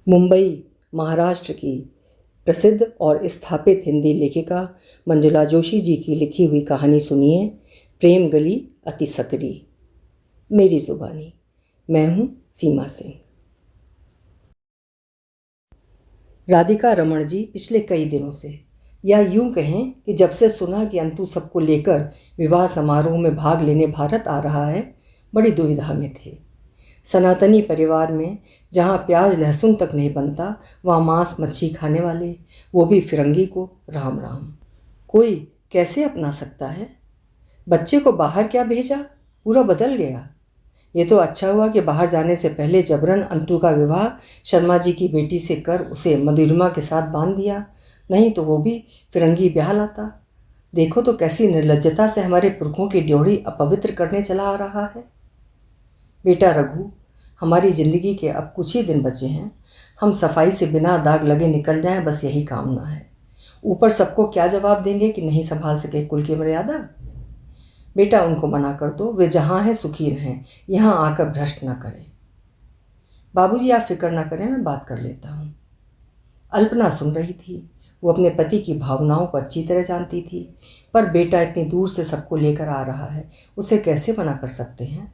मुंबई महाराष्ट्र की प्रसिद्ध और स्थापित हिंदी लेखिका मंजुला जोशी जी की लिखी हुई कहानी सुनिए, प्रेम गली अति सकरी। मेरी ज़ुबानी। मैं हूँ सीमा सिंह। राधिका रमण जी पिछले कई दिनों से, या यूं कहें कि जब से सुना कि अंतु सबको लेकर विवाह समारोह में भाग लेने भारत आ रहा है, बड़ी दुविधा में थे। सनातनी परिवार में जहाँ प्याज लहसुन तक नहीं बनता, वहाँ मांस मच्छी खाने वाले, वो भी फिरंगी को राम राम। कोई कैसे अपना सकता है? बच्चे को बाहर क्या भेजा, पूरा बदल गया। ये तो अच्छा हुआ कि बाहर जाने से पहले जबरन अंतु का विवाह शर्मा जी की बेटी से कर उसे मधुरिमा के साथ बांध दिया, नहीं तो वो भी फिरंगी ब्याह लाता। देखो तो कैसी निर्लज्जता से हमारे पुरखों की ड्योढ़ी अपवित्र करने चला आ रहा है। बेटा रघु, हमारी ज़िंदगी के अब कुछ ही दिन बचे हैं। हम सफाई से बिना दाग लगे निकल जाएं, बस यही कामना है। ऊपर सबको क्या जवाब देंगे कि नहीं संभाल सके कुल की मर्यादा। बेटा उनको मना कर दो, वे जहाँ हैं सुखी रहें, यहाँ आकर भ्रष्ट न करें। बाबूजी आप फिक्र ना करें, मैं बात कर लेता हूँ। अल्पना सुन रही थी। वो अपने पति की भावनाओं को अच्छी तरह जानती थी, पर बेटा इतनी दूर से सबको लेकर आ रहा है, उसे कैसे मना कर सकते हैं।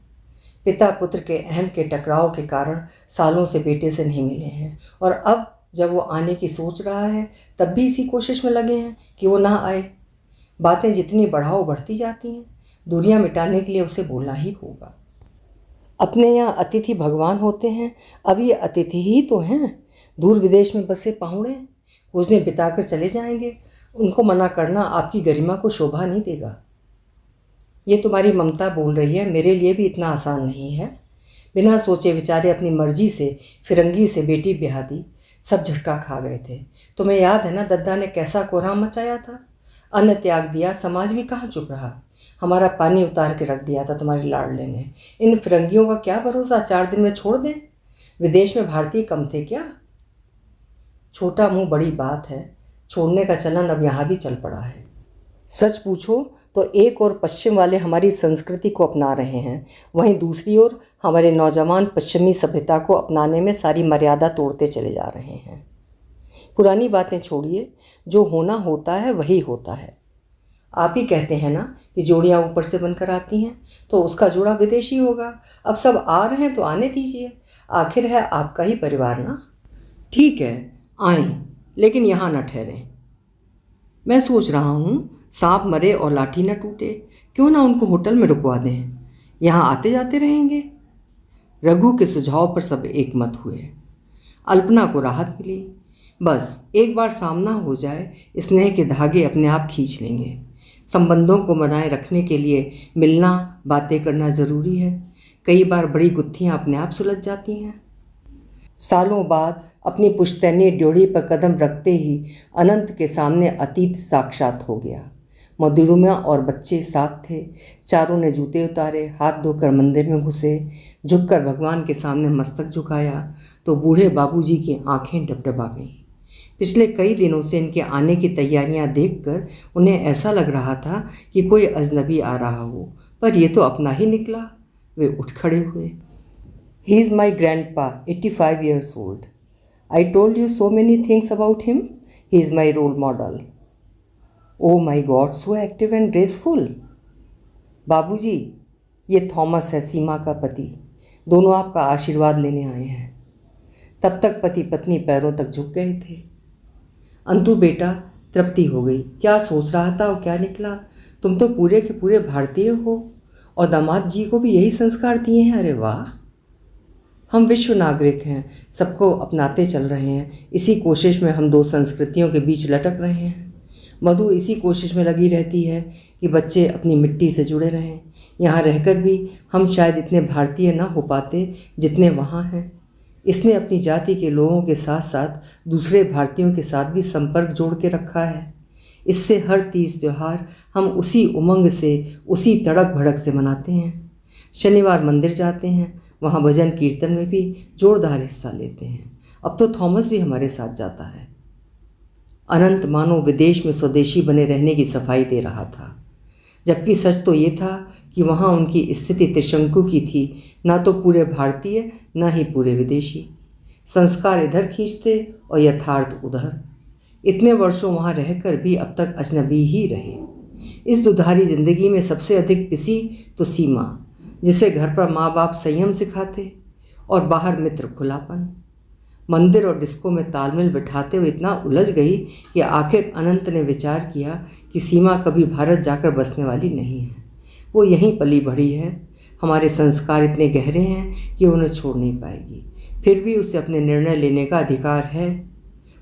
पिता पुत्र के अहम के टकराव के कारण सालों से बेटे से नहीं मिले हैं, और अब जब वो आने की सोच रहा है तब भी इसी कोशिश में लगे हैं कि वो ना आए। बातें जितनी बढ़ाओ बढ़ती जाती हैं। दूरियां मिटाने के लिए उसे बोलना ही होगा। अपने यहाँ अतिथि भगवान होते हैं, अब ये अतिथि ही तो हैं। दूर विदेश में बसे पाहुणे कुछ दिन बिताकर चले जाएंगे, उनको मना करना आपकी गरिमा को शोभा नहीं देगा। ये तुम्हारी ममता बोल रही है, मेरे लिए भी इतना आसान नहीं है। बिना सोचे विचारे अपनी मर्जी से फिरंगी से बेटी ब्याह दी, सब झटका खा गए थे। तुम्हें याद है ना दद्दा ने कैसा कोहराम मचाया था। अन्न त्याग दिया, समाज भी कहाँ चुप रहा। हमारा पानी उतार के रख दिया था तुम्हारे लाडले ने। इन फिरंगियों का क्या भरोसा, 4 दिन में छोड़ दें। विदेश में भारतीय कम थे क्या? छोटा मुंह बड़ी बात है। छोड़ने का चलन अब यहाँ भी चल पड़ा है। सच पूछो तो एक और पश्चिम वाले हमारी संस्कृति को अपना रहे हैं, वहीं दूसरी ओर हमारे नौजवान पश्चिमी सभ्यता को अपनाने में सारी मर्यादा तोड़ते चले जा रहे हैं। पुरानी बातें छोड़िए, जो होना होता है वही होता है। आप ही कहते हैं ना कि जोड़ियाँ ऊपर से बनकर आती हैं, तो उसका जोड़ा विदेशी होगा। अब सब आ रहे हैं तो आने दीजिए, आखिर है आपका ही परिवार ना। ठीक है, आएं, लेकिन यहाँ न ठहरें। मैं सोच रहा हूँ सांप मरे और लाठी न टूटे, क्यों ना उनको होटल में रुकवा दें, यहाँ आते जाते रहेंगे। रघु के सुझाव पर सब एकमत हुए। अल्पना को राहत मिली। बस एक बार सामना हो जाए, स्नेह के धागे अपने आप खींच लेंगे। संबंधों को बनाए रखने के लिए मिलना, बातें करना ज़रूरी है। कई बार बड़ी गुत्थियाँ अपने आप सुलझ जाती हैं। सालों बाद अपनी पुश्तैनी ड्योढ़ी पर कदम रखते ही अनंत के सामने अतीत साक्षात हो गया। मधुरिमा और बच्चे साथ थे। चारों ने जूते उतारे, हाथ धोकर मंदिर में घुसे। झुककर भगवान के सामने मस्तक झुकाया तो बूढ़े बाबूजी की आंखें डबडबा गईं। पिछले कई दिनों से इनके आने की तैयारियां देखकर उन्हें ऐसा लग रहा था कि कोई अजनबी आ रहा हो, पर यह तो अपना ही निकला। वे उठ खड़े हुए। He is my grandpa, 85 years old. I told you so many things about him. He is my role model. Oh my God, so active and graceful. बाबूजी, ये थॉमस है, सीमा का पति। दोनों आपका आशीर्वाद लेने आए हैं। तब तक पति पत्नी पैरों तक झुक गए थे। अंतु बेटा तृप्ति हो गई। क्या सोच रहा था और क्या निकला। तुम तो पूरे के पूरे भारतीय हो, और दामाद जी को भी यही संस्कार दिए हैं। अरे वाह। हम विश्व नागरिक हैं, सबको अपनाते चल रहे हैं। इसी कोशिश में हम 2 संस्कृतियों के बीच लटक रहे हैं। मधु इसी कोशिश में लगी रहती है कि बच्चे अपनी मिट्टी से जुड़े रहें। यहाँ रहकर भी हम शायद इतने भारतीय ना हो पाते जितने वहाँ हैं। इसने अपनी जाति के लोगों के साथ साथ दूसरे भारतीयों के साथ भी संपर्क जोड़ के रखा है। इससे हर तीज त्यौहार हम उसी उमंग से, उसी तड़क भड़क से मनाते हैं। शनिवार मंदिर जाते हैं, वहाँ भजन कीर्तन में भी जोरदार हिस्सा लेते हैं। अब तो थॉमस भी हमारे साथ जाता है। अनंत मानो विदेश में स्वदेशी बने रहने की सफाई दे रहा था, जबकि सच तो ये था कि वहाँ उनकी स्थिति त्रिशंकु की थी, ना तो पूरे भारतीय ना ही पूरे विदेशी। संस्कार इधर खींचते और यथार्थ उधर। इतने वर्षों वहाँ रहकर भी अब तक अजनबी ही रहे। इस दुधारी जिंदगी में सबसे अधिक पिसी तो सीमा, जिसे घर पर माँ बाप संयम सिखाते और बाहर मित्र खुलापन। मंदिर और डिस्को में तालमेल बिठाते हुए इतना उलझ गई कि आखिर अनंत ने विचार किया कि सीमा कभी भारत जाकर बसने वाली नहीं है। वो यहीं पली बढ़ी है। हमारे संस्कार इतने गहरे हैं कि उन्हें छोड़ नहीं पाएगी। फिर भी उसे अपने निर्णय लेने का अधिकार है।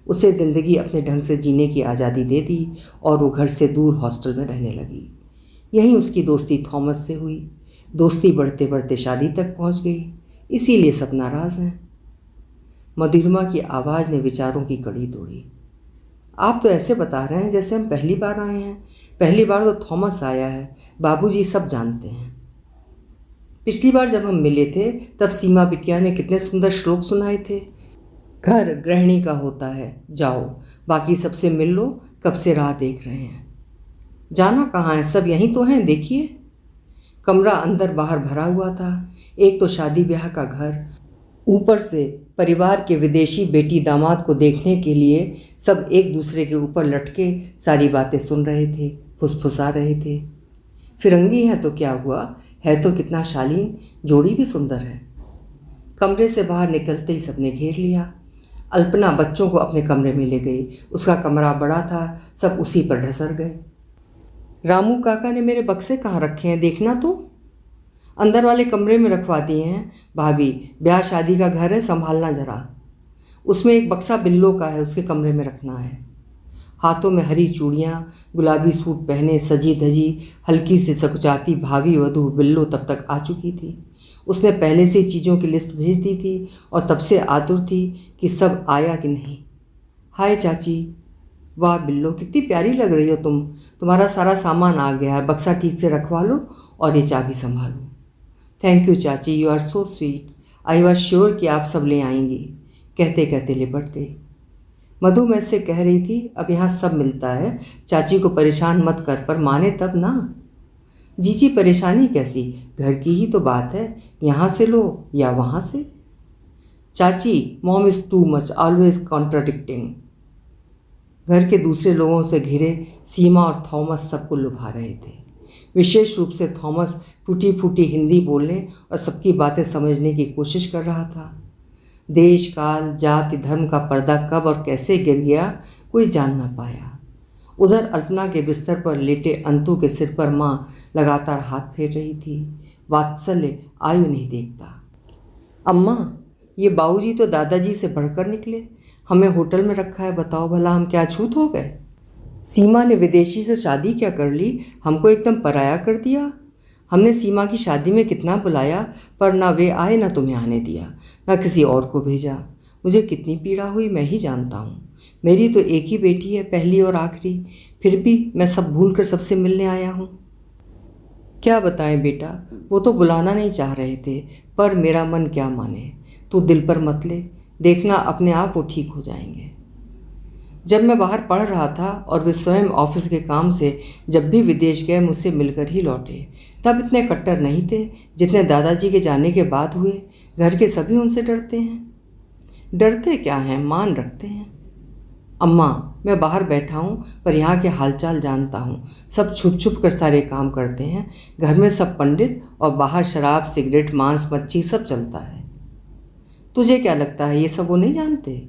उसे ज़िंदगी अपने ढंग से जीने की आज़ादी दे दी और वो घर से दूर हॉस्टल में रहने लगी। यहीं उसकी दोस्ती थॉमस से हुई। दोस्ती बढ़ते बढ़ते शादी तक पहुंच गई। इसीलिए सब नाराज़ हैं। मधुरिमा की आवाज़ ने विचारों की कड़ी तोड़ी। आप तो ऐसे बता रहे हैं जैसे हम पहली बार आए हैं। पहली बार तो थॉमस आया है, बाबूजी सब जानते हैं। पिछली बार जब हम मिले थे तब सीमा बिटिया ने कितने सुंदर श्लोक सुनाए थे। घर गृहिणी का होता है, जाओ बाकी सबसे मिल लो, कब से राह देख रहे हैं। जाना कहाँ है, सब यहीं तो हैं, देखिए। कमरा अंदर बाहर भरा हुआ था। एक तो शादी ब्याह का घर, ऊपर से परिवार के विदेशी बेटी दामाद को देखने के लिए सब एक दूसरे के ऊपर लटके सारी बातें सुन रहे थे, फुसफुसा रहे थे। फिरंगी है तो क्या हुआ, है तो कितना शालीन, जोड़ी भी सुंदर है। कमरे से बाहर निकलते ही सबने घेर लिया। अल्पना बच्चों को अपने कमरे में ले गई। उसका कमरा बड़ा था, सब उसी पर ढसर गए। रामू काका ने मेरे बक्से कहाँ रखे हैं, देखना तो। अंदर वाले कमरे में रखवा दिए हैं भाभी, ब्याह शादी का घर है, संभालना जरा। उसमें एक बक्सा बिल्लो का है, उसके कमरे में रखना है। हाथों में हरी चूड़ियाँ, गुलाबी सूट पहने सजी धजी हल्की से सकुचाती भावी वधू बिल्लो तब तक आ चुकी थी। उसने पहले से चीज़ों की लिस्ट भेज दी थी और तब से आतुर थी कि सब आया कि नहीं। हाय चाची, वाह बिल्लो कितनी प्यारी लग रही हो तुम। तुम्हारा सारा सामान आ गया है, बक्सा ठीक से रखवा लो और ये चाबी संभालो। थैंक यू चाची, you are so sweet. I was sure कि आप सब ले आएंगी, कहते कहते लिपट गई। मधु मैं से कह रही थी, अब यहाँ सब मिलता है, चाची को परेशान मत कर, पर माने तब ना। जीजी परेशानी कैसी, घर की ही तो बात है, यहाँ से लो या वहाँ से। चाची mom is too much, always contradicting. घर के दूसरे लोगों से घिरे सीमा और थॉमस सबको लुभा रहे थे। विशेष रूप से थॉमस टूटी फूटी हिंदी बोलने और सबकी बातें समझने की कोशिश कर रहा था। देश काल जाति धर्म का पर्दा कब और कैसे गिर गया कोई जान ना पाया। उधर अल्पना के बिस्तर पर लेटे अंतु के सिर पर माँ लगातार हाथ फेर रही थी। वात्सल्य आयु नहीं देखता। अम्मा, ये बाबूजी तो दादाजी से बढ़कर निकले, हमें होटल में रखा है, बताओ भला हम क्या छूत हो गए। सीमा ने विदेशी से शादी क्या कर ली, हमको एकदम पराया कर दिया। हमने सीमा की शादी में कितना बुलाया, पर ना वे आए ना तुम्हें आने दिया, ना किसी और को भेजा। मुझे कितनी पीड़ा हुई मैं ही जानता हूँ। मेरी तो एक ही बेटी है, पहली और आखिरी, फिर भी मैं सब भूल कर सबसे मिलने आया हूँ। क्या बताएं बेटा, वो तो बुलाना नहीं चाह रहे थे, पर मेरा मन क्या माने। तू दिल पर मत ले, देखना अपने आप वो ठीक हो जाएंगे। जब मैं बाहर पढ़ रहा था और वे स्वयं ऑफिस के काम से जब भी विदेश गए मुझसे मिलकर ही लौटे, तब इतने कट्टर नहीं थे जितने दादाजी के जाने के बाद हुए। घर के सभी उनसे डरते हैं। डरते क्या हैं, मान रखते हैं। अम्मा, मैं बाहर बैठा हूँ पर यहाँ के हालचाल जानता हूँ। सब छुप छुप कर सारे काम करते हैं। घर में सब पंडित और बाहर शराब सिगरेट मांस मच्छी सब चलता है। तुझे क्या लगता है ये सब वो नहीं जानते?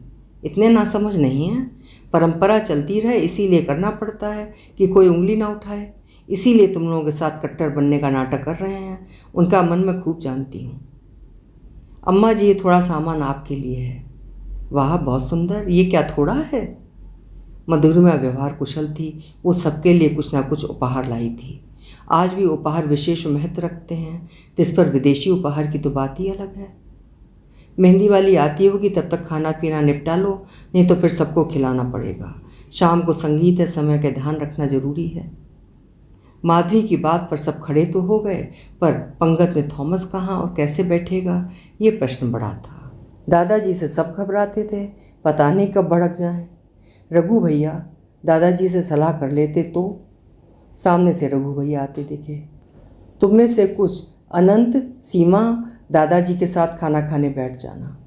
इतने नासमझ नहीं हैं। परंपरा चलती रहे इसीलिए करना पड़ता है कि कोई उंगली ना उठाए। इसीलिए तुम लोगों के साथ कट्टर बनने का नाटक कर रहे हैं। उनका मन मैं खूब जानती हूँ। अम्मा जी, ये थोड़ा सामान आपके लिए है। वाह बहुत सुंदर, ये क्या थोड़ा है? मधुरिमा व्यवहार कुशल थी, वो सबके लिए कुछ ना कुछ उपहार लाई थी। आज भी उपहार विशेष महत्व रखते हैं, इस पर विदेशी उपहार की तो बात ही अलग है। मेहंदी वाली आती होगी, तब तक खाना पीना निपटा लो, नहीं तो फिर सबको खिलाना पड़ेगा। शाम को संगीत है, समय का ध्यान रखना जरूरी है। माधवी की बात पर सब खड़े तो हो गए, पर पंगत में थॉमस कहाँ और कैसे बैठेगा, ये प्रश्न बड़ा था। दादाजी से सब घबराते थे, पता नहीं कब भड़क जाएं। रघु भैया दादाजी से सलाह कर लेते तो। सामने से रघु भैया आते दिखे। तुम में से कुछ अनंत, सीमा दादाजी के साथ खाना खाने बैठ जाना।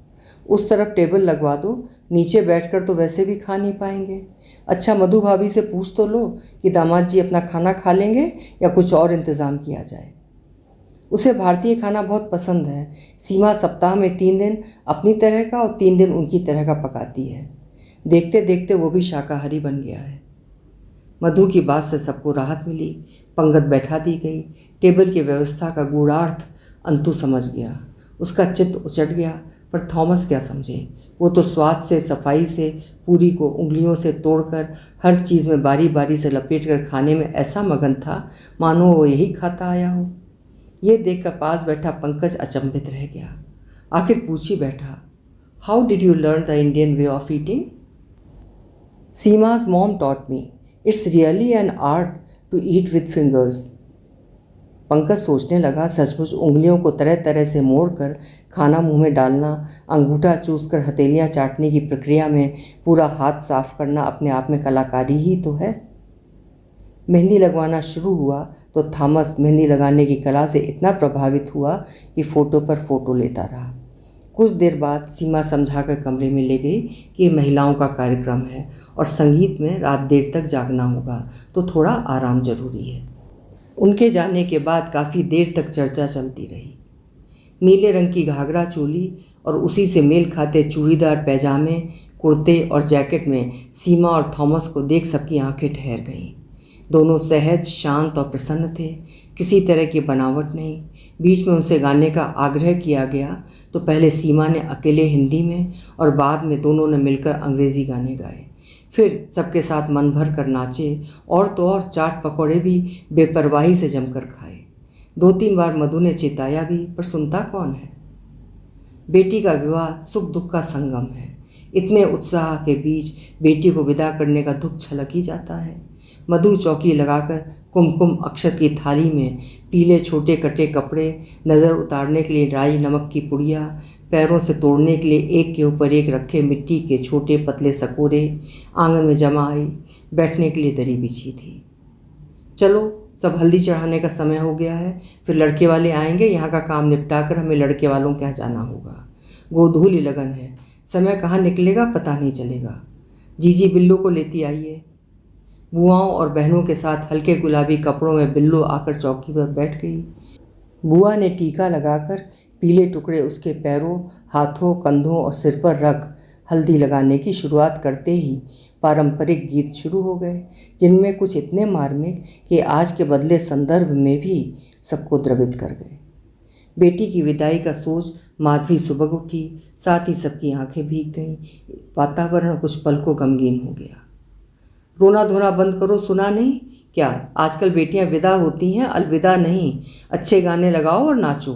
उस तरफ टेबल लगवा दो, नीचे बैठकर तो वैसे भी खा नहीं पाएंगे। अच्छा, मधु भाभी से पूछ तो लो कि दामाद जी अपना खाना खा लेंगे या कुछ और इंतज़ाम किया जाए। उसे भारतीय खाना बहुत पसंद है। सीमा सप्ताह में 3 दिन अपनी तरह का और 3 दिन उनकी तरह का पकाती है। देखते देखते वो भी शाकाहारी बन गया है। मधु की बात से सबको राहत मिली। पंगत बैठा दी गई। टेबल की व्यवस्था का गूढ़ार्थ अंतु समझ गया। उसका चित्त उचट गया, पर थॉमस क्या समझे। वो तो स्वाद से, सफाई से, पूरी को उंगलियों से तोड़कर हर चीज़ में बारी बारी से लपेटकर खाने में ऐसा मगन था मानो वो यही खाता आया हो। ये देखकर पास बैठा पंकज अचंभित रह गया। आखिर पूछ ही बैठा, how did you learn the Indian way of eating? सीमा's mom taught me. It's really an art to eat with fingers. Pankaj सोचने लगा, सचमुच उंगलियों को तरह तरह से मोड़कर खाना मुंह में डालना, अंगूठा चूसकर हथेलियां चाटने की प्रक्रिया में पूरा हाथ साफ करना अपने आप में कलाकारी ही तो है। मेहंदी लगवाना शुरू हुआ तो थॉमस मेहंदी लगाने की कला से इतना प्रभावित हुआ कि फ़ोटो पर फ़ोटो लेता रहा। कुछ देर बाद सीमा समझाकर कमरे में ले गई कि ये महिलाओं का कार्यक्रम है और संगीत में रात देर तक जागना होगा, तो थोड़ा आराम जरूरी है। उनके जाने के बाद काफ़ी देर तक चर्चा चलती रही। नीले रंग की घाघरा चोली और उसी से मेल खाते चूड़ीदार पैजामे, कुर्ते और जैकेट में सीमा और थॉमस को देख सबकी आंखें ठहर गईं। दोनों सहज, शांत और प्रसन्न थे, किसी तरह की बनावट नहीं। बीच में उनसे गाने का आग्रह किया गया तो पहले सीमा ने अकेले हिंदी में और बाद में दोनों ने मिलकर अंग्रेज़ी गाने गाए। फिर सबके साथ मन भर कर नाचे और तो और चाट पकौड़े भी बेपरवाही से जमकर खाए। 2-3 बार मधु ने चिताया भी, पर सुनता कौन है। बेटी का विवाह सुख दुख का संगम है। इतने उत्साह के बीच बेटी को विदा करने का दुख छलक ही जाता है। मधु चौकी लगाकर कुमकुम अक्षत की थाली में पीले छोटे कटे कपड़े, नज़र उतारने के लिए राई नमक की पुड़िया, पैरों से तोड़ने के लिए एक के ऊपर एक रखे मिट्टी के छोटे पतले सकोरे आंगन में जमा आई। बैठने के लिए दरी बिछी थी। चलो, सब हल्दी चढ़ाने का समय हो गया है, फिर लड़के वाले आएंगे, यहाँ का काम निपटाकर हमें लड़के वालों के यहाँ जाना होगा। गोधूली लगन है, समय कहाँ निकलेगा पता नहीं चलेगा। जीजी बिल्लू को लेती आइए। बुआओं और बहनों के साथ हल्के गुलाबी कपड़ों में बिल्लू आकर चौकी पर बैठ गई। बुआ ने टीका लगाकर पीले टुकड़े उसके पैरों, हाथों, कंधों और सिर पर रख हल्दी लगाने की शुरुआत करते ही पारंपरिक गीत शुरू हो गए, जिनमें कुछ इतने मार्मिक कि आज के बदले संदर्भ में भी सबको द्रवित कर गए। बेटी की विदाई का सोच माधवी सुबह उठी, साथ ही सबकी आंखें भीग गईं। वातावरण कुछ पल को गमगीन हो गया। रोना धोना बंद करो, सुना नहीं क्या? आजकल बेटियां विदा होती हैं, अलविदा नहीं। अच्छे गाने लगाओ और नाचो।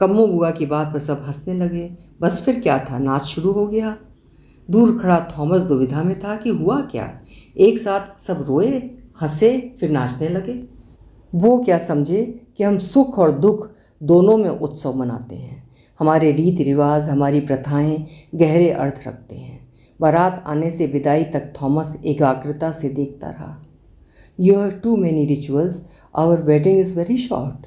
कम्मो बुआ की बात पर सब हंसने लगे। बस फिर क्या था, नाच शुरू हो गया। दूर खड़ा थॉमस दुविधा में था कि हुआ क्या। एक साथ सब रोए, हंसे, फिर नाचने लगे। वो क्या समझे कि हम सुख और दुख दोनों में उत्सव मनाते हैं। हमारे रीति रिवाज, हमारी प्रथाएं गहरे अर्थ रखते हैं। बारात आने से विदाई तक थॉमस एकाग्रता से देखता रहा। You have too many rituals, our wedding is very short.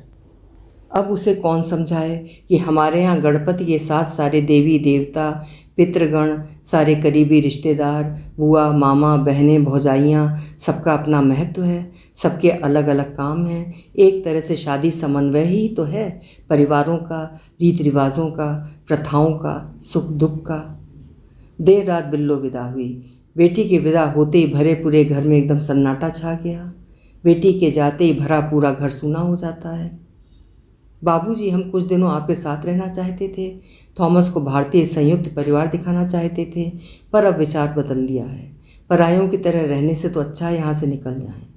अब उसे कौन समझाए कि हमारे यहाँ गणपति के साथ सारे देवी देवता, पितृगण, सारे करीबी रिश्तेदार, बुआ, मामा, बहनें, भौजाइयाँ, सबका अपना महत्व है, सबके अलग अलग काम हैं। एक तरह से शादी समन्वय ही तो है, परिवारों का, रीति रिवाजों का, प्रथाओं का, सुख दुख का। देर रात बिल्लो विदा हुई। बेटी के विदा होते ही भरे पूरे घर में एकदम सन्नाटा छा गया। बेटी के जाते ही भरा पूरा घर सूना हो जाता है। बाबूजी, हम कुछ दिनों आपके साथ रहना चाहते थे। थॉमस को भारतीय संयुक्त परिवार दिखाना चाहते थे, पर अब विचार बदल लिया है। परायों की तरह रहने से तो अच्छा है यहाँ से निकल जाएं।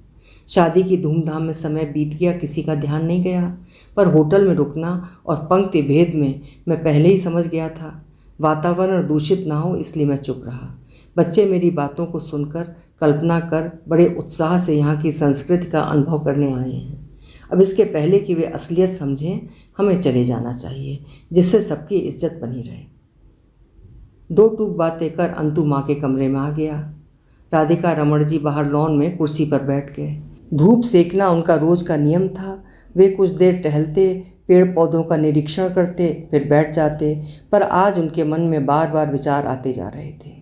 शादी की धूमधाम में समय बीत गया, किसी का ध्यान नहीं गया। पर होटल में रुकना और पंक्ति भेद में मैं पहले ही समझ गया था। वातावरण दूषित ना हो इसलिए मैं चुप रहा। बच्चे मेरी बातों को सुनकर, कल्पना कर बड़े उत्साह से यहाँ की संस्कृति का अनुभव करने आए हैं। अब इसके पहले कि वे असलियत समझें, हमें चले जाना चाहिए, जिससे सबकी इज्जत बनी रहे। 2 टूक बातें कर अंतु माँ के कमरे में आ गया। राधिका रमण जी बाहर लॉन में कुर्सी पर बैठ गए। धूप सेकना उनका रोज का नियम था। वे कुछ देर टहलते, पेड़ पौधों का निरीक्षण करते, फिर बैठ जाते, पर आज उनके मन में बार बार विचार आते जा रहे थे।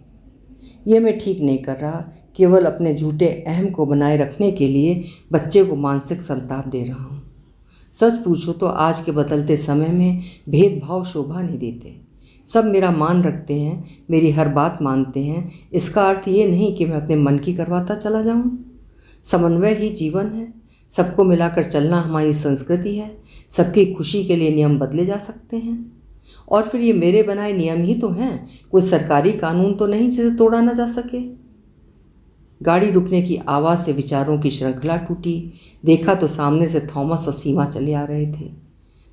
ये मैं ठीक नहीं कर रहा, केवल अपने झूठे अहम को बनाए रखने के लिए बच्चे को मानसिक संताप दे रहा हूँ। सच पूछो तो आज के बदलते समय में भेदभाव शोभा नहीं देते। सब मेरा मान रखते हैं, मेरी हर बात मानते हैं। इसका अर्थ ये नहीं कि मैं अपने मन की करवाता चला जाऊँ। समन्वय ही जीवन है, सबको मिलाकर चलना हमारी संस्कृति है। सबकी खुशी के लिए नियम बदले जा सकते हैं, और फिर ये मेरे बनाए नियम ही तो हैं, कोई सरकारी कानून तो नहीं जिसे तोड़ा ना जा सके। गाड़ी रुकने की आवाज़ से विचारों की श्रृंखला टूटी। देखा तो सामने से थॉमस और सीमा चले आ रहे थे।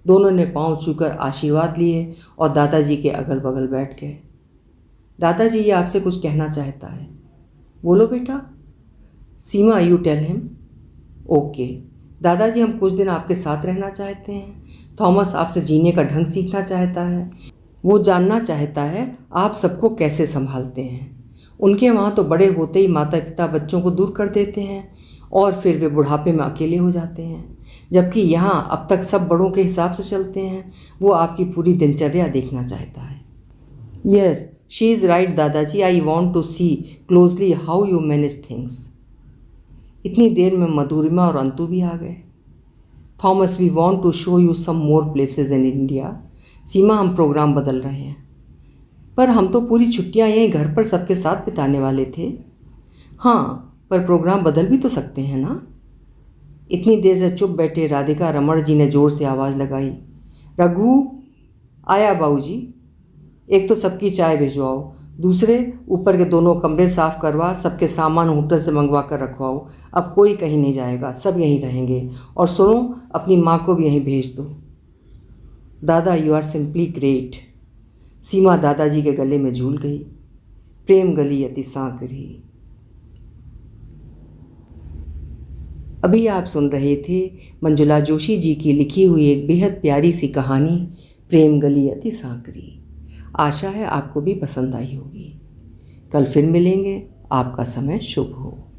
दोनों ने पांव छूकर आशीर्वाद लिए और दादाजी के अगल बगल बैठ गए। दादाजी ये आपसे कुछ कहना चाहता है। बोलो बेटा। सीमा, यू टेल हिम। ओके दादाजी, हम कुछ दिन आपके साथ रहना चाहते हैं। थॉमस आपसे जीने का ढंग सीखना चाहता है। वो जानना चाहता है आप सबको कैसे संभालते हैं। उनके वहाँ तो बड़े होते ही माता पिता बच्चों को दूर कर देते हैं और फिर वे बुढ़ापे में अकेले हो जाते हैं, जबकि यहाँ अब तक सब बड़ों के हिसाब से चलते हैं। वो आपकी पूरी दिनचर्या देखना चाहता है। यस, शी इज़ राइट दादाजी, I want to see closely how you manage things. इतनी देर में मधुरिमा और अंतु भी आ गए। Thomas, we want to show you some more places in India. Seema, हम प्रोग्राम बदल रहे हैं। पर हम तो पूरी छुट्टियां यहीं घर पर सबके साथ बिताने वाले थे। हाँ, पर प्रोग्राम बदल भी तो सकते हैं ना। इतनी देर से चुप बैठे राधिका रमण जी ने जोर से आवाज़ लगाई। रघु, आया बाबूजी। एक तो सबकी चाय भिजवाओ, दूसरे ऊपर के दोनों कमरे साफ करवा, सबके सामान होटल से मंगवा कर रखवाओ। अब कोई कहीं नहीं जाएगा, सब यहीं रहेंगे। और सुनो, अपनी माँ को भी यहीं भेज दो। दादा, यू आर सिंपली ग्रेट। सीमा दादाजी के गले में झूल गई। प्रेम गली अति सांकरी। अभी आप सुन रहे थे मंजुला जोशी जी की लिखी हुई एक बेहद प्यारी सी कहानी, प्रेम गली अति सांकरी। आशा है आपको भी पसंद आई होगी। कल फिर मिलेंगे। आपका समय शुभ हो।